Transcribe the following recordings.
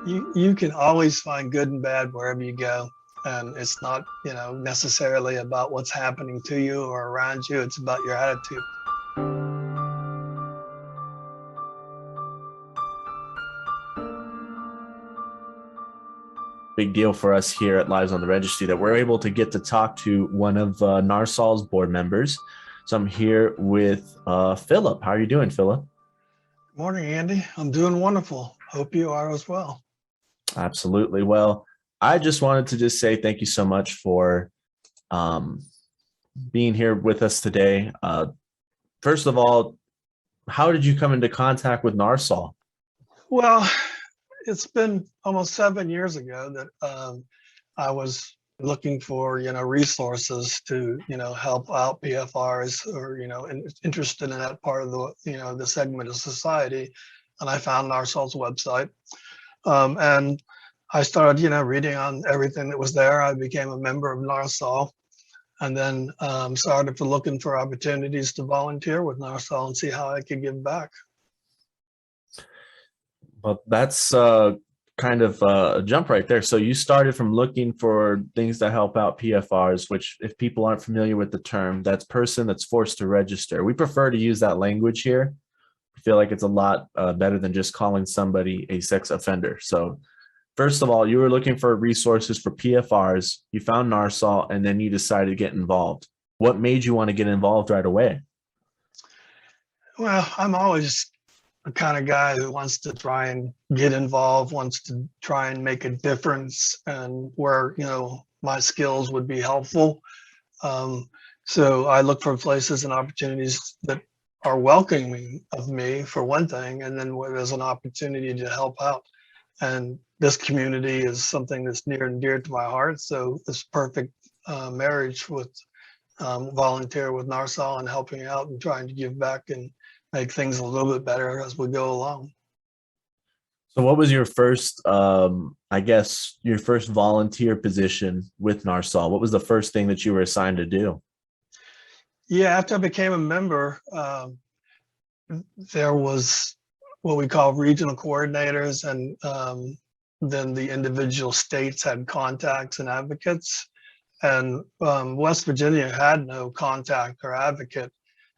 you can always find good and bad wherever you go. And it's not, necessarily about what's happening to you or around you. It's about your attitude. Big deal for us here at Lives on the Registry that we're able to get to talk to one of NARSOL's board members. So I'm here with Philip. How are you doing, Philip? Morning, Andy. I'm doing wonderful. Hope you are as well. Absolutely. Well, I just wanted to just say thank you so much for um, being here with us today. First of all, how did you come into contact with NARSOL? Well, it's been almost 7 years ago that I was looking for, resources to, help out PFRs or, interested in that part of the segment of society. And I found NARSOL's website. And I started, reading on everything that was there. I became a member of NARSOL and then started looking for opportunities to volunteer with NARSOL and see how I could give back. Well, that's kind of a jump right there. So you started from looking for things that help out PFRs, which if people aren't familiar with the term, that's person that's forced to register. We prefer to use that language here. I feel like it's a lot better than just calling somebody a sex offender. So first of all, you were looking for resources for PFRs, you found NARSOL, and then you decided to get involved. What made you want to get involved right away? Well, I'm always the kind of guy who wants to try and get involved, wants to try and make a difference, and where, my skills would be helpful. So I look for places and opportunities that are welcoming of me, for one thing, and then where there's an opportunity to help out. And this community is something that's near and dear to my heart. So this perfect marriage with volunteer with NARSOL and helping out and trying to give back and make things a little bit better as we go along. So what was your first, I guess, your first volunteer position with NARSOL? What was the first thing that you were assigned to do? Yeah, after I became a member, there was what we call regional coordinators, and then the individual states had contacts and advocates. And West Virginia had no contact or advocate.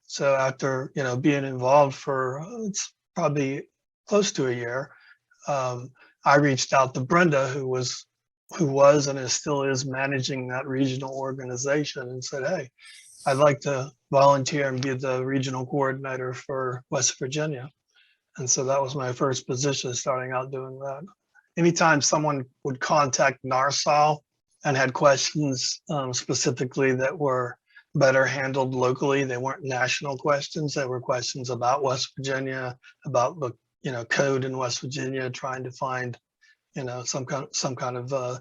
So after being involved for it's probably close to a year, I reached out to Brenda, who was and is still is managing that regional organization, and said, "Hey, I'd like to volunteer and be the regional coordinator for West Virginia." And so that was my first position, starting out doing that. Anytime someone would contact NARSOL and had questions specifically that were better handled locally, they weren't national questions, they were questions about West Virginia, about the code in West Virginia, trying to find some kind of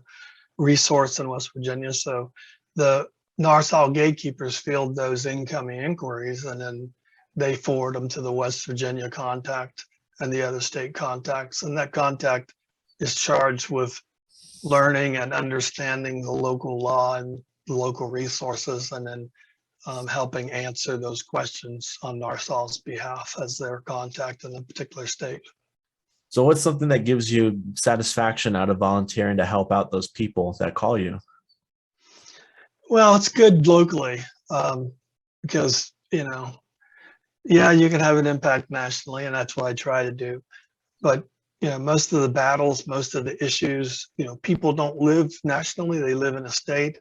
resource in West Virginia. So the NARSOL gatekeepers field those incoming inquiries, and then they forward them to the West Virginia contact and the other state contacts. And that contact is charged with learning and understanding the local law and the local resources, and then helping answer those questions on NARSOL's behalf as their contact in a particular state. So what's something that gives you satisfaction out of volunteering to help out those people that call you? Well, it's good locally because, yeah, you can have an impact nationally, and that's what I try to do. But, most of the battles, most of the issues, people don't live nationally, they live in a state.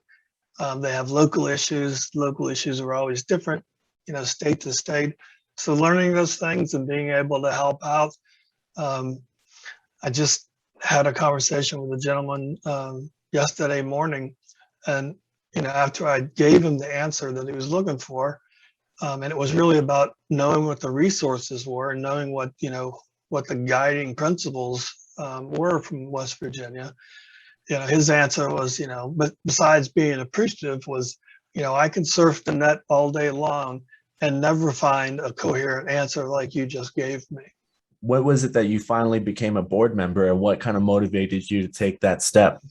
They have local issues. Local issues are always different, state to state. So learning those things and being able to help out. I just had a conversation with a gentleman yesterday morning, and after I gave him the answer that he was looking for, and it was really about knowing what the resources were and knowing what the guiding principles were from West Virginia. His answer was, but besides being appreciative, was, I can surf the net all day long and never find a coherent answer like you just gave me. What was it that you finally became a board member, and what kind of motivated you to take that step?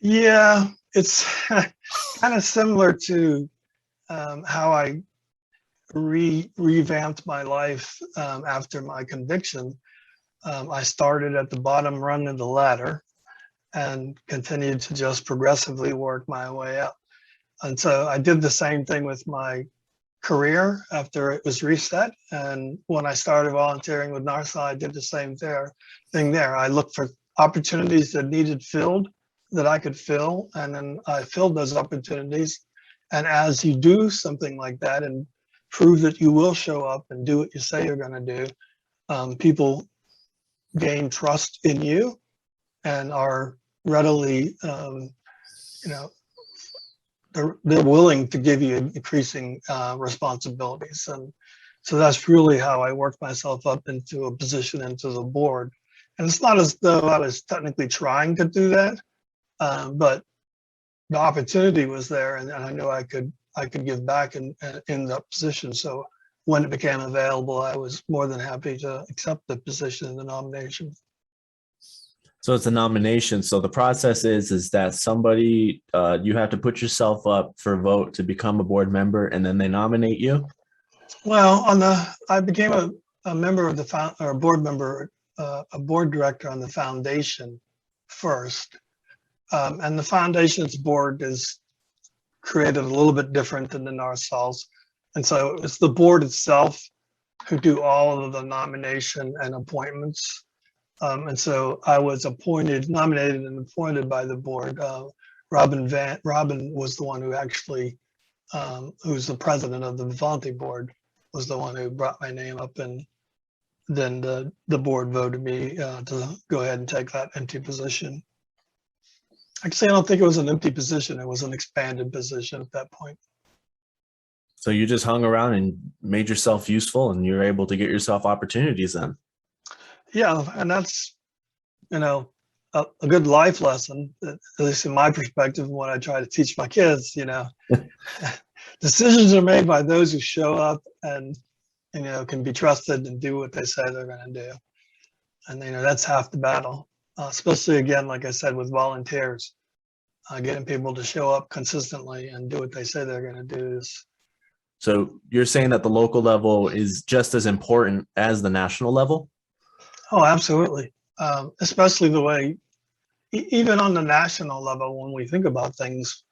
Yeah, it's kind of similar to how I revamped my life after my conviction. I started at the bottom rung of the ladder and continued to just progressively work my way up. And so I did the same thing with my career after it was reset. And when I started volunteering with NARSOL, I did the same thing there. I looked for opportunities that needed filled that I could fill, and then I filled those opportunities. And as you do something like that and prove that you will show up and do what you say you're going to do, people gain trust in you and are readily, you know, they're willing to give you increasing responsibilities. And so that's really how I worked myself up into a position into the board. And it's not as though I was technically trying to do that, but the opportunity was there, and I know I could give back in that position. So when it became available, I was more than happy to accept the position in the nomination. So it's a nomination. So the process is that somebody, you have to put yourself up for a vote to become a board member, and then they nominate you? Well, I became a member of the board member, a board director on the foundation first. And the foundation's board is created a little bit different than the NARSOL's. And so it's the board itself who do all of the nomination and appointments. And so I was nominated and appointed by the board. Robin was the one who actually, who's the president of the Vivante board, was the one who brought my name up, and then the board voted me to go ahead and take that empty position. Actually, I don't think it was an empty position. It was an expanded position at that point. So you just hung around and made yourself useful, and you're able to get yourself opportunities then. Yeah, and that's, a good life lesson, at least in my perspective, and what I try to teach my kids. Decisions are made by those who show up and, can be trusted and do what they say they're going to do. And, that's half the battle, especially, again, like I said, with volunteers, getting people to show up consistently and do what they say they're going to do. So you're saying that the local level is just as important as the national level? Oh, absolutely. Especially the way, even on the national level, when we think about things,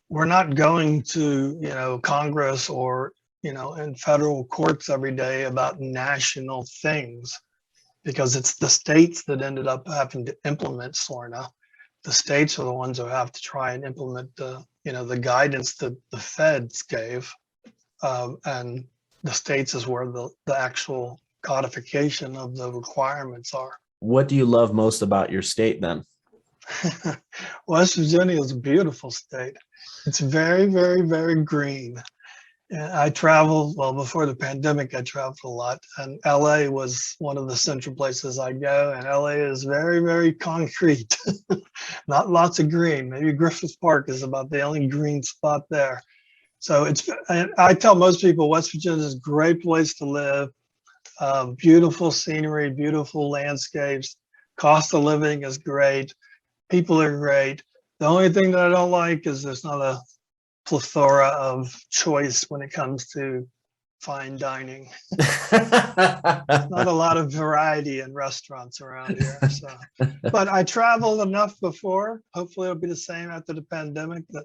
we're not going to, Congress or, in federal courts every day about national things, because it's the states that ended up having to implement SORNA. The states are the ones who have to try and implement the guidance that the feds gave. And the states is where the actual codification of the requirements are. What do you love most about your state then? West Virginia is a beautiful state. It's very, very, very green. And I travel, well, before the pandemic, I traveled a lot, and LA was one of the central places I go, and LA is very, very concrete. Not lots of green. Maybe Griffith Park is about the only green spot there. So I tell most people West Virginia is a great place to live. Beautiful scenery, beautiful landscapes. Cost of living is great. People are great. The only thing that I don't like is there's not a plethora of choice when it comes to fine dining. Not a lot of variety in restaurants around here. So, but I traveled enough before. Hopefully it'll be the same after the pandemic, that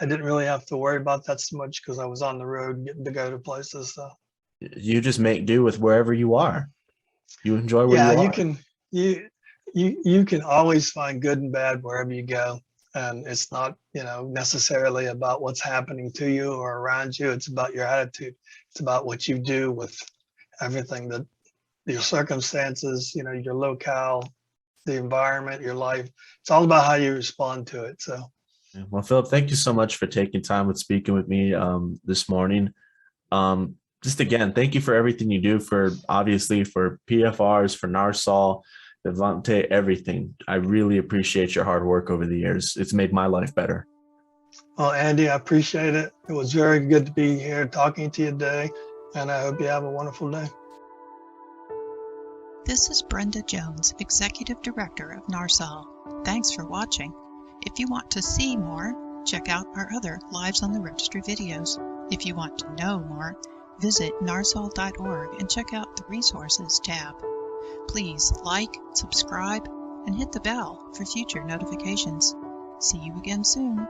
I didn't really have to worry about that so much because I was on the road getting to go to places. So you just make do with wherever you are. You enjoy where you are. You can always find good and bad wherever you go. And it's not, necessarily about what's happening to you or around you. It's about your attitude. It's about what you do with everything, that your circumstances, your locale, the environment, your life. It's all about how you respond to it. So. Well, Philip, thank you so much for taking time with speaking with me this morning. Just again, thank you for everything you do for PFRs, for NARSOL, Vivante, everything. I really appreciate your hard work over the years. It's made my life better. Well, Andy, I appreciate it. It was very good to be here talking to you today, and I hope you have a wonderful day. This is Brenda Jones, Executive Director of NARSOL. Thanks for watching. If you want to see more, check out our other Lives on the Registry videos. If you want to know more, visit narsol.org and check out the Resources tab. Please like, subscribe, and hit the bell for future notifications. See you again soon.